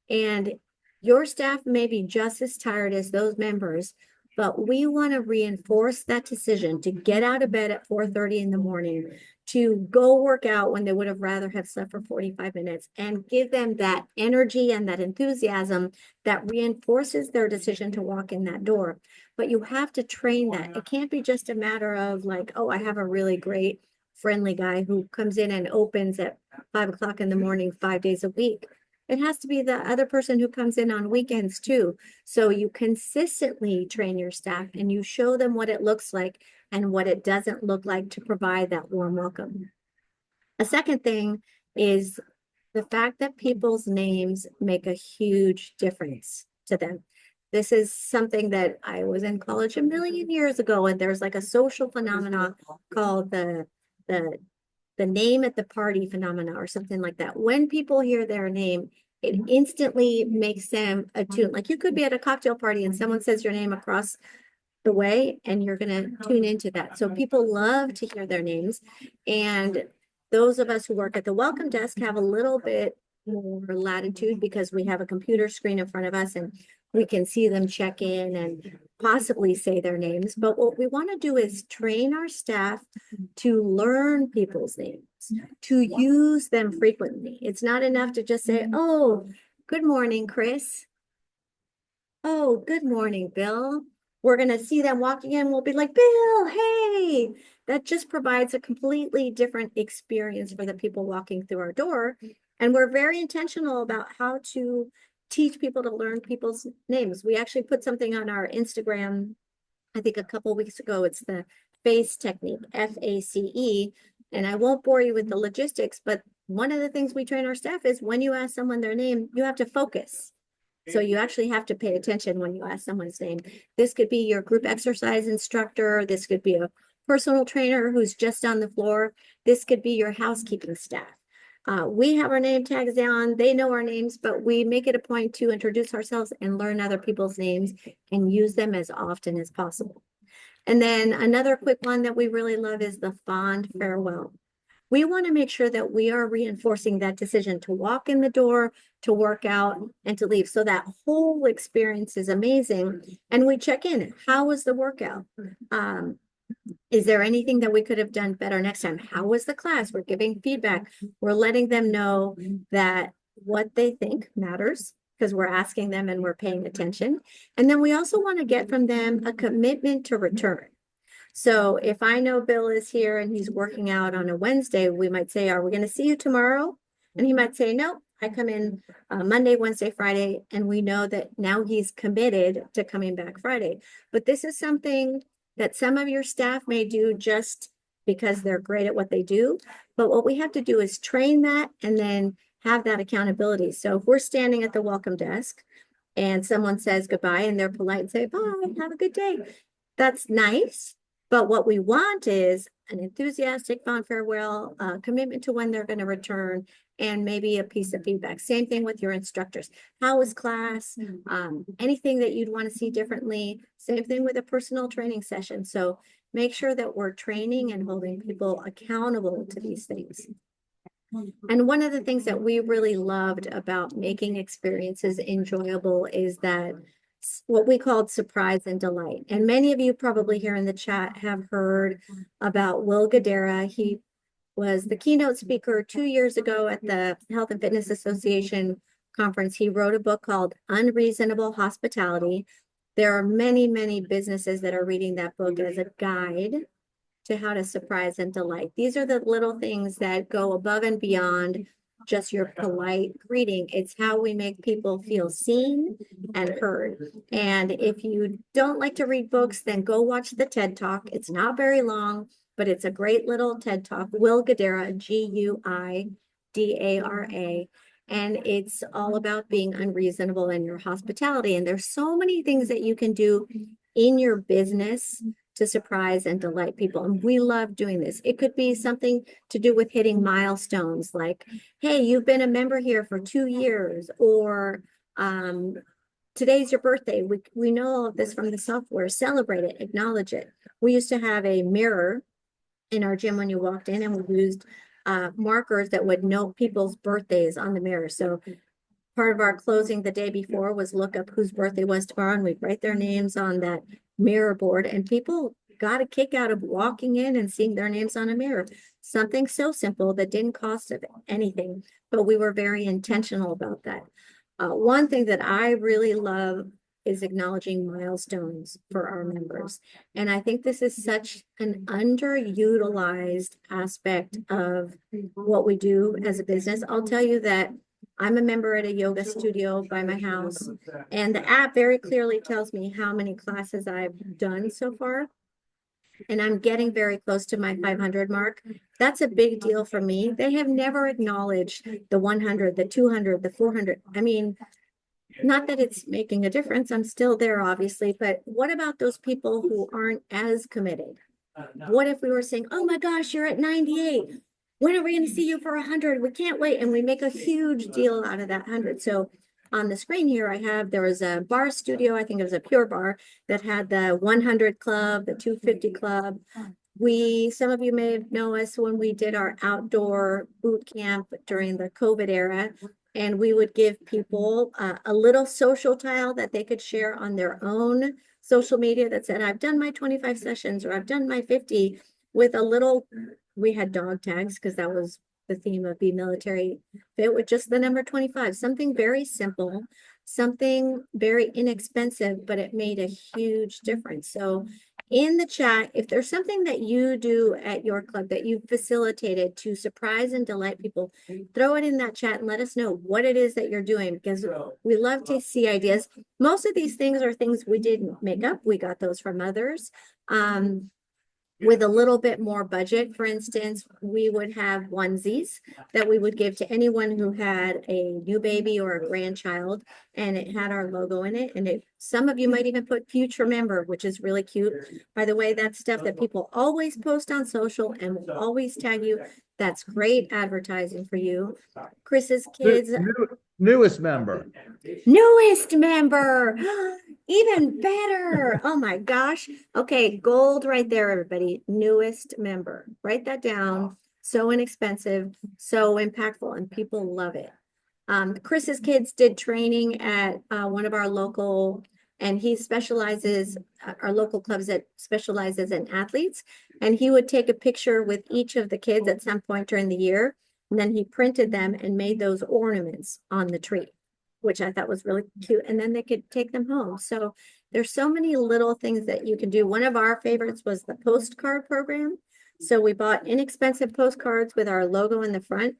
And your staff may be just as tired as those members, but we want to reinforce that decision to get out of bed at 4:30 in the morning, to go work out when they would have rather have slept for 45 minutes, and give them that energy and that enthusiasm that reinforces their decision to walk in that door. But you have to train that. It can't be just a matter of like, oh, I have a really great friendly guy who comes in and opens at 5 o'clock in the morning, 5 days a week. It has to be the other person who comes in on weekends too. So you consistently train your staff and you show them what it looks like and what it doesn't look like to provide that warm welcome. A second thing is the fact that people's names make a huge difference to them. This is something that I was in college a million years ago, and there's like a social phenomenon called the name at the party phenomena or something like that. When people hear their name, it instantly makes them attune. Like you could be at a cocktail party and someone says your name across the way and you're going to tune into that. So people love to hear their names. And those of us who work at the welcome desk have a little bit more latitude because we have a computer screen in front of us and we can see them check in and possibly say their names. But what we want to do is train our staff to learn people's names, to use them frequently. It's not enough to just say, oh, good morning, Chris. Oh, good morning, Bill. We're going to see them walking in. We'll be like, Bill, hey. That just provides a completely different experience for the people walking through our door. And we're very intentional about how to teach people to learn people's names. We actually put something on our Instagram, I think a couple of weeks ago. It's the FACE technique, FACE. And I won't bore you with the logistics, but one of the things we train our staff is when you ask someone their name, you have to focus. So you actually have to pay attention when you ask someone's name. This could be your group exercise instructor. This could be a personal trainer who's just on the floor. This could be your housekeeping staff. We have our name tags down. They know our names, but we make it a point to introduce ourselves and learn other people's names and use them as often as possible. And then another quick one that we really love is the fond farewell. We want to make sure that we are reinforcing that decision to walk in the door, to work out, and to leave. So that whole experience is amazing. And we check in. How was the workout? Is there anything that we could have done better next time? How was the class? We're giving feedback. We're letting them know that what they think matters because we're asking them and we're paying attention. And then we also want to get from them a commitment to return. So if I know Bill is here and he's working out on a Wednesday, we might say, are we going to see you tomorrow? And he might say, no, I come in Monday, Wednesday, Friday, and we know that now he's committed to coming back Friday. But this is something that some of your staff may do just because they're great at what they do. But what we have to do is train that and then have that accountability. So if we're standing at the welcome desk and someone says goodbye and they're polite and say, bye, have a good day, that's nice. But what we want is an enthusiastic fond farewell, commitment to when they're going to return, and maybe a piece of feedback. Same thing with your instructors. How was class? Anything that you'd want to see differently. Same thing with a personal training session. So make sure that we're training and holding people accountable to these things. And one of the things that we really loved about making experiences enjoyable is that what we called surprise and delight. And many of you probably here in the chat have heard about Will Guidara. He was the keynote speaker 2 years ago at the Health and Fitness Association conference. He wrote a book called Unreasonable Hospitality. There are many, many businesses that are reading that book as a guide to how to surprise and delight. These are the little things that go above and beyond just your polite greeting. It's how we make people feel seen and heard. And if you don't like to read books, then go watch the TED Talk. It's not very long, but it's a great little TED Talk. Will Guidara, Guidara. And it's all about being unreasonable in your hospitality. And there's so many things that you can do in your business to surprise and delight people. And we love doing this. It could be something to do with hitting milestones like, hey, you've been a member here for 2 years, or today's your birthday. We know all of this from the software. Celebrate it, acknowledge it. We used to have a mirror in our gym when you walked in, and we used markers that would note people's birthdays on the mirror. So part of our closing the day before was look up whose birthday was tomorrow, and we'd write their names on that mirror board, and people got a kick out of walking in and seeing their names on a mirror. Something so simple that didn't cost anything, but we were very intentional about that. One thing that I really love is acknowledging milestones for our members. And I think this is such an underutilized aspect of what we do as a business. I'll tell you that I'm a member at a yoga studio by my house, and the app very clearly tells me how many classes I've done so far. And I'm getting very close to my 500 mark. That's a big deal for me. They have never acknowledged the 100, the 200, the 400. I mean, not that it's making a difference. I'm still there, obviously. But what about those people who aren't as committed? What if we were saying, oh my gosh, you're at 98. When are we going to see you for 100? We can't wait. And we make a huge deal out of that 100. So on the screen here, there was a bar studio. I think it was a Pure Bar that had the 100 club, the 250 club. Some of you may know us when we did our outdoor boot camp during the COVID era. And we would give people a little social tile that they could share on their own social media that said, I've done my 25 sessions, or I've done my 50, with a little, we had dog tags because that was the theme of Be Military Fit, with just the number 25, something very simple, something very inexpensive, but it made a huge difference. So in the chat, if there's something that you do at your club that you've facilitated to surprise and delight people, throw it in that chat and let us know what it is that you're doing, because we love to see ideas. Most of these things are things we didn't make up. We got those from others. With a little bit more budget, for instance, we would have onesies that we would give to anyone who had a new baby or a grandchild, and it had our logo in it. And some of you might even put future member, which is really cute. By the way, that's stuff that people always post on social and will always tag you. That's great advertising for you. Chris's kids. Newest member. Newest member. Even better. Oh my gosh. Okay, gold right there, everybody. Newest member. Write that down. So inexpensive, so impactful, and people love it. Chris's kids did training at one of our local, and he specializes, our local clubs that specializes in athletes. And he would take a picture with each of the kids at some point during the year. And then he printed them and made those ornaments on the tree. which I thought was really cute. And then they could take them home. So there's so many little things that you can do. One of our favorites was the postcard program. So we bought inexpensive postcards with our logo in the front,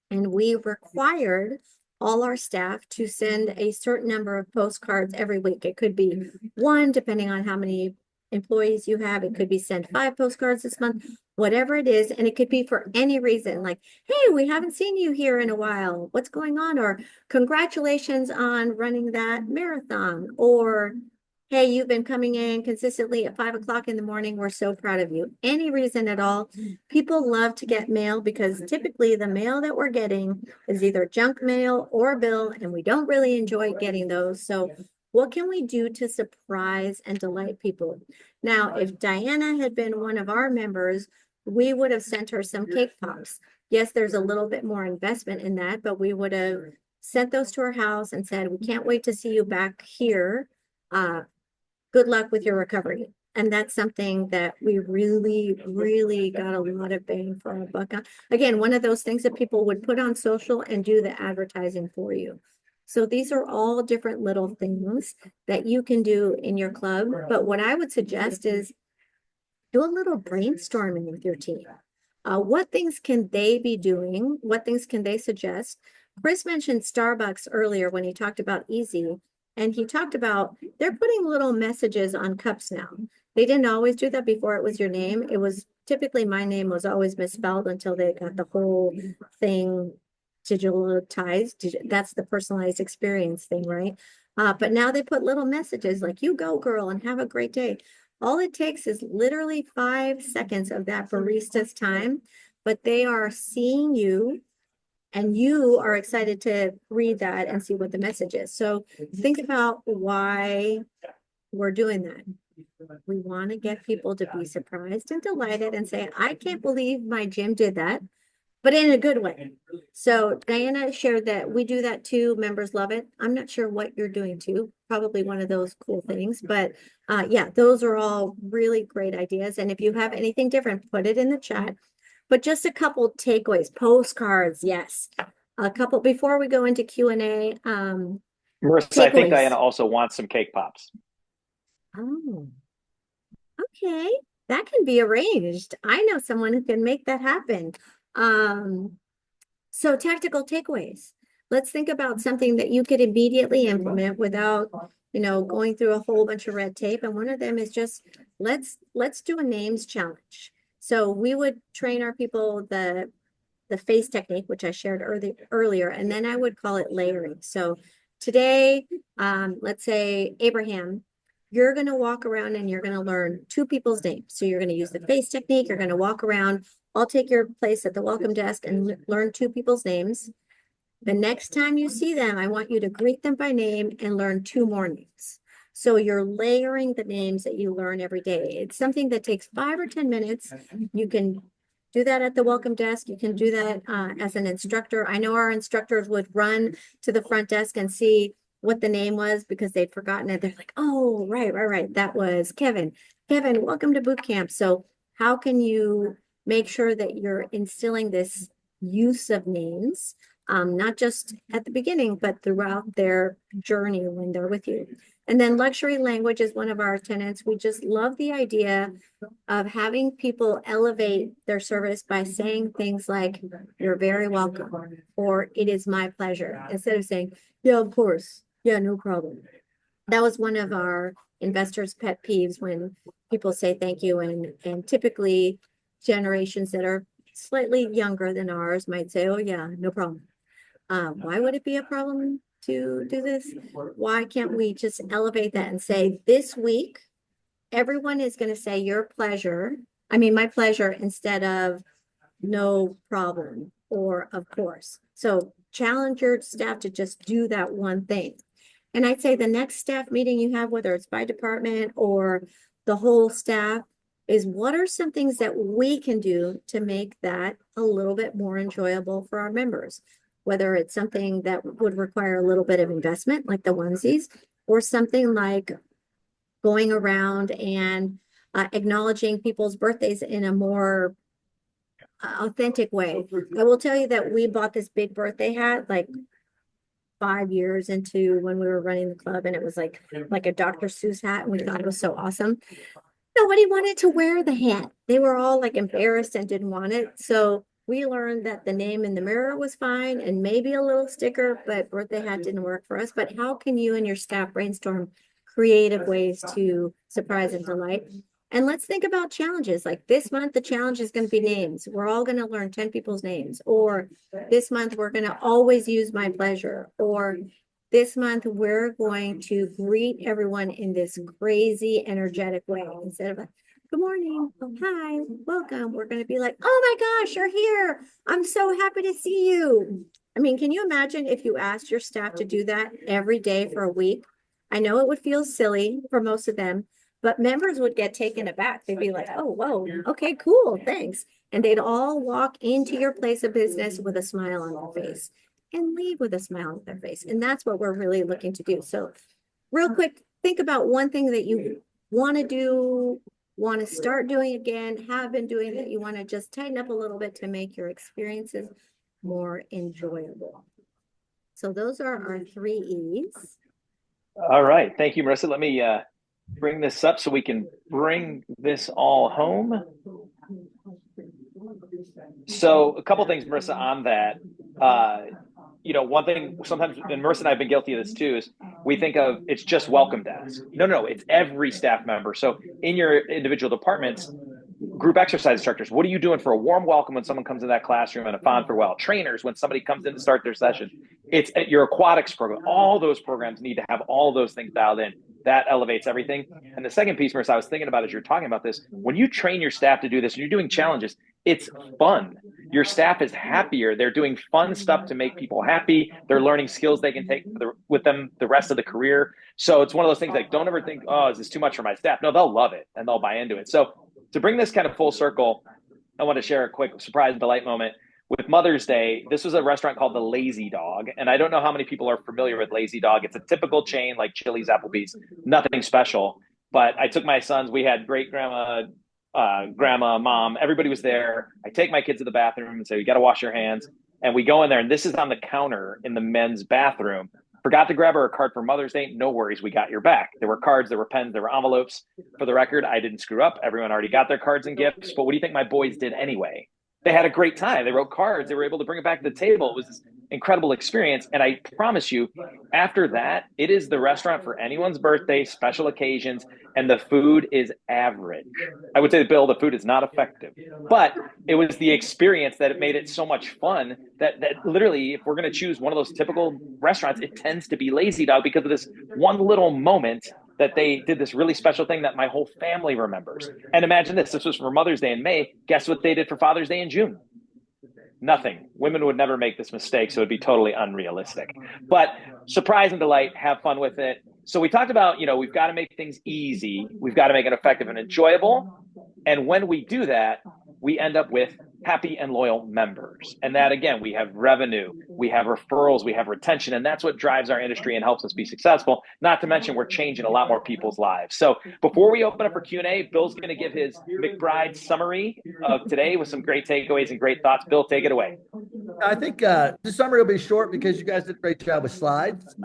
and we required all our staff to send a certain number of postcards every week. It could be one, depending on how many employees you have. It could be send 5 postcards this month, whatever it is. And it could be for any reason, like, hey, we haven't seen you here in a while. What's going on? Or congratulations on running that marathon. Or, hey, you've been coming in consistently at 5 o'clock in the morning. We're so proud of you. Any reason at all. People love to get mail because typically the mail that we're getting is either junk mail or bill, and we don't really enjoy getting those. So what can we do to surprise and delight people? Now, if Diana had been one of our members, we would have sent her some cake pops. Yes, there's a little bit more investment in that, but we would have sent those to her house and said, we can't wait to see you back here. Good luck with your recovery. And that's something that we really, really got a lot of bang for our buck on. Again, one of those things that people would put on social and do the advertising for you. So these are all different little things that you can do in your club. But what I would suggest is do a little brainstorming with your team. What things can they be doing? What things can they suggest? Chris mentioned Starbucks earlier when he talked about easy. And he talked about they're putting little messages on cups now. They didn't always do that before it was your name. It was typically my name was always misspelled until they got the whole thing digitalized. That's the personalized experience thing, right? But now they put little messages like, you go, girl, and have a great day. All it takes is literally 5 seconds of that barista's time, but they are seeing you. And you are excited to read that and see what the message is. So think about why we're doing that. We want to get people to be surprised and delighted and say, I can't believe my gym did that, but in a good way. So Diana shared that we do that too. Members love it. I'm not sure what you're doing too. Probably one of those cool things. But yeah, those are all really great ideas. And if you have anything different, put it in the chat. But just a couple takeaways, postcards, yes. A couple before we go into Q&A. Marissa, I think Diana also wants some cake pops. Oh, okay. That can be arranged. I know someone who can make that happen. So tactical takeaways. Let's think about something that you could immediately implement without, going through a whole bunch of red tape. And one of them is just let's do a names challenge. So we would train our people the face technique, which I shared earlier, and then I would call it layering. So today, let's say Abraham, you're going to walk around and you're going to learn 2 people's names. So you're going to use the face technique. You're going to walk around. I'll take your place at the welcome desk and learn 2 people's names. The next time you see them, I want you to greet them by name and learn 2 more names. So you're layering the names that you learn every day. It's something that takes 5 or 10 minutes. You can do that at the welcome desk. You can do that as an instructor. I know our instructors would run to the front desk and see what the name was because they'd forgotten it. They're like, oh, right. That was Kevin. Kevin, welcome to boot camp. So how can you make sure that you're instilling this use of names, not just at the beginning, but throughout their journey when they're with you? And then luxury language is one of our tenets. We just love the idea of having people elevate their service by saying things like, you're very welcome, or it is my pleasure, instead of saying, yeah, of course. Yeah, no problem. That was one of our investors' pet peeves when people say thank you. And typically generations that are slightly younger than ours might say, oh yeah, no problem. Why would it be a problem to do this? Why can't we just elevate that and say this week, everyone is going to say my pleasure instead of no problem or of course. So challenge your staff to just do that one thing. And I'd say the next staff meeting you have, whether it's by department or the whole staff, is what are some things that we can do to make that a little bit more enjoyable for our members? Whether it's something that would require a little bit of investment, like the onesies, or something like going around and acknowledging people's birthdays in a more authentic way. I will tell you that we bought this big birthday hat like 5 years into when we were running the club, and it was like a Dr. Seuss hat, and we thought it was so awesome. Nobody wanted to wear the hat. They were all like embarrassed and didn't want it. So we learned that the name in the mirror was fine and maybe a little sticker, but birthday hat didn't work for us. But how can you and your staff brainstorm creative ways to surprise and delight? And let's think about challenges. Like this month, the challenge is going to be names. We're all going to learn 10 people's names. Or this month, we're going to always use my pleasure. Or this month, we're going to greet everyone in this crazy, energetic way. Instead of like, good morning, oh, hi, welcome. We're going to be like, oh my gosh, you're here. I'm so happy to see you. I mean, can you imagine if you asked your staff to do that every day for a week? I know it would feel silly for most of them, but members would get taken aback. They'd be like, oh, whoa, okay, cool, thanks. And they'd all walk into your place of business with a smile on their face and leave with a smile on their face. And that's what we're really looking to do. So real quick, think about one thing that you want to do, want to start doing again, have been doing that you want to just tighten up a little bit to make your experiences more enjoyable. So those are our 3 E's. All right. Thank you, Marisa. Let me bring this up so we can bring this all home. So a couple things, Marisa, on that. One thing sometimes, and Marissa and I have been guilty of this too, is we think of it's just welcome desk. No, it's every staff member. So in your individual departments, group exercise instructors, what are you doing for a warm welcome when someone comes in that classroom and a fond farewell? Trainers, when somebody comes in to start their session. It's at your aquatics program. All those programs need to have all those things dialed in. That elevates everything. And the second piece, Marissa, I was thinking about as you're talking about this, when you train your staff to do this and you're doing challenges, it's fun. Your staff is happier. They're doing fun stuff to make people happy. They're learning skills they can take with them the rest of the career. So it's one of those things like, don't ever think, oh, is this too much for my staff? No, they'll love it and they'll buy into it. So to bring this kind of full circle, I want to share a quick surprise and delight moment. With Mother's Day, this was a restaurant called the Lazy Dog. And I don't know how many people are familiar with Lazy Dog. It's a typical chain like Chili's, Applebee's, nothing special. But I took my sons, we had great grandma, mom, everybody was there. I take my kids to the bathroom and say, you got to wash your hands. And we go in there, and this is on the counter in the men's bathroom. Forgot to grab her a card for Mother's Day. No worries, we got your back. There were cards, there were pens, there were envelopes. For the record, I didn't screw up. Everyone already got their cards and gifts. But what do you think my boys did anyway? They had a great time. They wrote cards. They were able to bring it back to the table. It was this incredible experience. And I promise you, after that, it is the restaurant for anyone's birthday, special occasions, and the food is average. I would say, Bill, the food is not effective. But it was the experience that it made it so much fun that literally, if we're going to choose one of those typical restaurants, it tends to be Lazy Dog because of this one little moment that they did this really special thing that my whole family remembers. And imagine this was for Mother's Day in May. Guess what they did for Father's Day in June? Nothing. Women would never make this mistake, so it'd be totally unrealistic. But surprise and delight, have fun with it. So we talked about, we've got to make things easy. We've got to make it effective and enjoyable. And when we do that, we end up with happy and loyal members. And that, again, we have revenue, we have referrals, we have retention, and that's what drives our industry and helps us be successful. Not to mention, we're changing a lot more people's lives. So before we open up for Q&A, Bill's going to give his McBride summary of today with some great takeaways and great thoughts. Bill, take it away. I think the summary will be short because you guys did a great job with slides.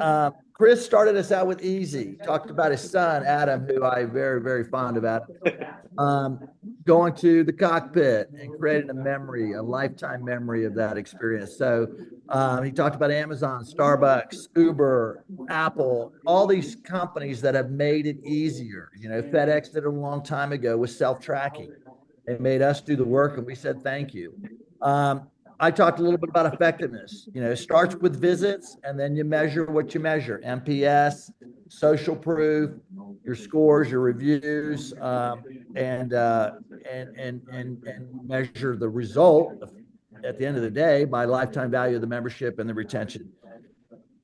Chris started us out with easy, talked about his son, Adam, who I'm very, very fond of, Adam, going to the cockpit and creating a memory, a lifetime memory of that experience. So he talked about Amazon, Starbucks, Uber, Apple, all these companies that have made it easier. FedEx did it a long time ago with self-tracking. It made us do the work, and we said thank you. I talked a little bit about effectiveness. It starts with visits, and then you measure what you measure: NPS, social proof, your scores, your reviews, and measure the result at the end of the day by lifetime value of the membership and the retention.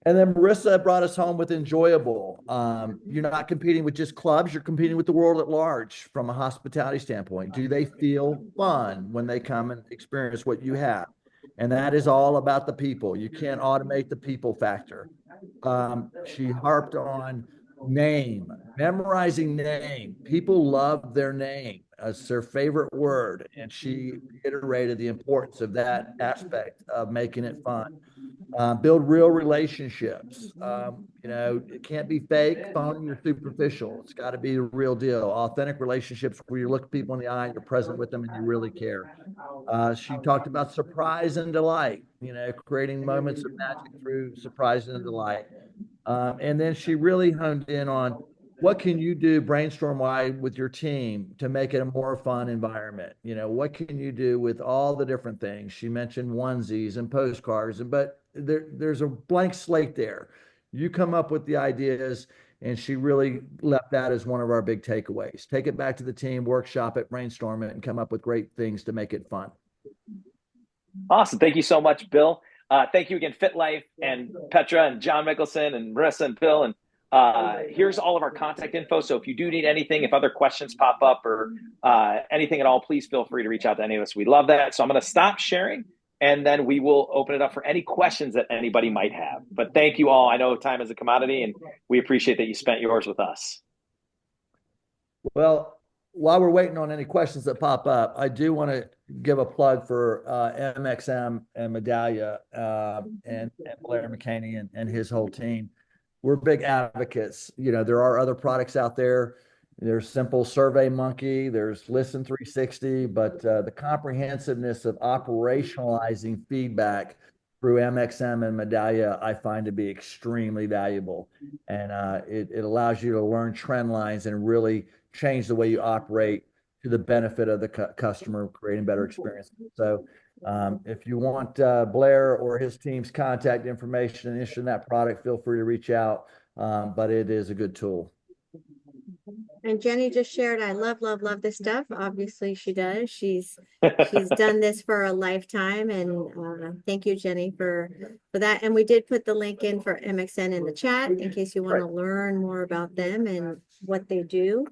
And then Marisa brought us home with enjoyable. You're not competing with just clubs, you're competing with the world at large from a hospitality standpoint. Do they feel fun when they come and experience what you have? And that is all about the people. You can't automate the people factor. She harped on name, memorizing name. People love their name. It's their favorite word. And she reiterated the importance of that aspect of making it fun. Build real relationships. You know, it can't be fake, phony, or superficial. It's got to be the real deal. Authentic relationships where you look people in the eye, you're present with them, and you really care. She talked about surprise and delight, you know, creating moments of magic through surprise and delight. And then she really honed in on what can you do brainstorm wide with your team to make it a more fun environment. You know, what can you do with all the different things? She mentioned onesies and postcards, but there's a blank slate there. You come up with the ideas, and she really left that as one of our big takeaways. Take it back to the team, workshop it, brainstorm it, and come up with great things to make it fun. Awesome. Thank you so much, Bill. Thank you again, FitLife and Petra and John Mickelson and Marissa and Bill. And here's all of our contact info. So if you do need anything, if other questions pop up or anything at all, please feel free to reach out to any of us. We love that. So I'm going to stop sharing, and then we will open it up for any questions that anybody might have. But thank you all. I know time is a commodity, and we appreciate that you spent yours with us. Well, while we're waiting on any questions that pop up, I do want to give a plug for MXM and Medallia and Blair McCaney and his whole team. We're big advocates. You know, there are other products out there. There's Simple Survey Monkey, there's Listen 360, but the comprehensiveness of operationalizing feedback through MXM and Medallia, I find to be extremely valuable. And it allows you to learn trend lines and really change the way you operate to the benefit of the customer, creating better experience. So if you want Blair or his team's contact information and interest in that product, feel free to reach out. But it is a good tool. And Jenny just shared, I love this stuff. Obviously she does. She's done this for a lifetime. And thank you, Jenny, for that. And we did put the link in for MXN in the chat in case you want to learn more about them and what they do.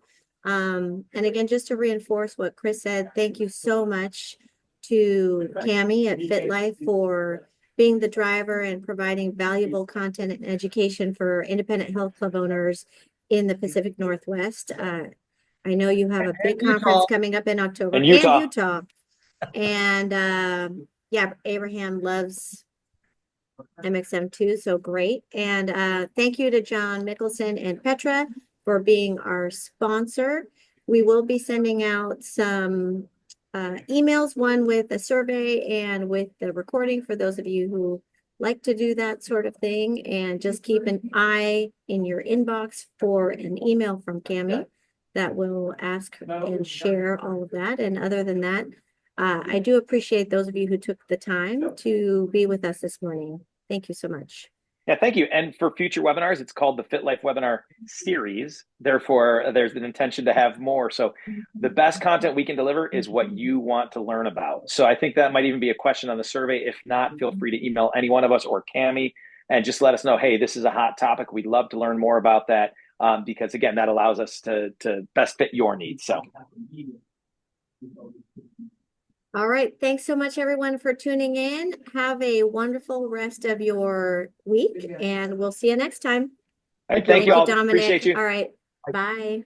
And again, just to reinforce what Chris said, thank you so much to Cammie at FitLife for being the driver and providing valuable content and education for independent health club owners in the Pacific Northwest. I know you have a big conference coming up in October. And Utah. And yeah, Abraham loves MXM too, so great. And thank you to John Mickelson and Petra for being our sponsor. We will be sending out some emails, one with a survey and with the recording for those of you who like to do that sort of thing. And just keep an eye in your inbox for an email from Cammie that will ask and share all of that. And other than that, I do appreciate those of you who took the time to be with us this morning. Thank you so much. Yeah, thank you. And for future webinars, it's called the FitLife Webinar Series. Therefore, there's an intention to have more. So the best content we can deliver is what you want to learn about. So I think that might even be a question on the survey. If not, feel free to email any one of us or Cammie and just let us know, hey, this is a hot topic. We'd love to learn more about that because, again, that allows us to best fit your needs. So. All right. Thanks so much, everyone, for tuning in. Have a wonderful rest of your week, and we'll see you next time. All right, thank you all. Dominic. Appreciate you. All right. Bye.